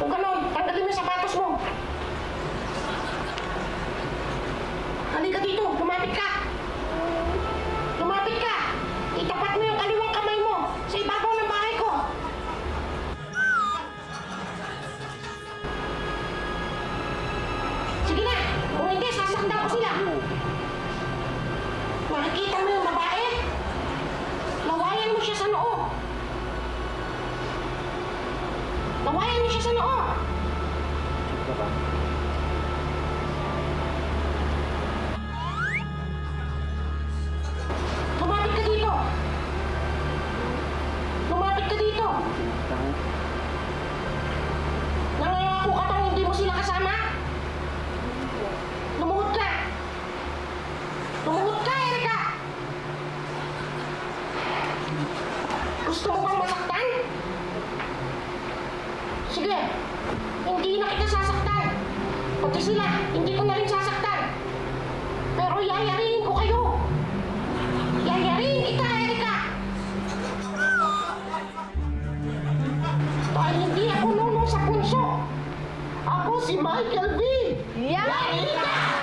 Kung ganon, tanggalin mo yung sapatos mo. Halika dito, lumapit ka. Lumapit ka. Itapat mo yung kaliwang kamay mo sa ibabaw ng bahay ko. Sige na, kung hindi, sasaktan ko sila. Makikita mo yung babae? Lawayan mo siya sa noo. Lawayan mo siya sa noo. Lumapit ka dito. Lumapit ka dito. Nangangako ka bang hindi mo sila kasama? Lumuhod ka. Lumuhod ka, Erika. Gusto mo bang masaktan? Sige, hindi na kita sasaktan. Pati sila, hindi ko na rin sasaktan. Pero yayariin ko kayo. Yayariin kita, Erika. Dahil hindi ako nunong sa punso. Ako si Michael V. Yay! Yay ka!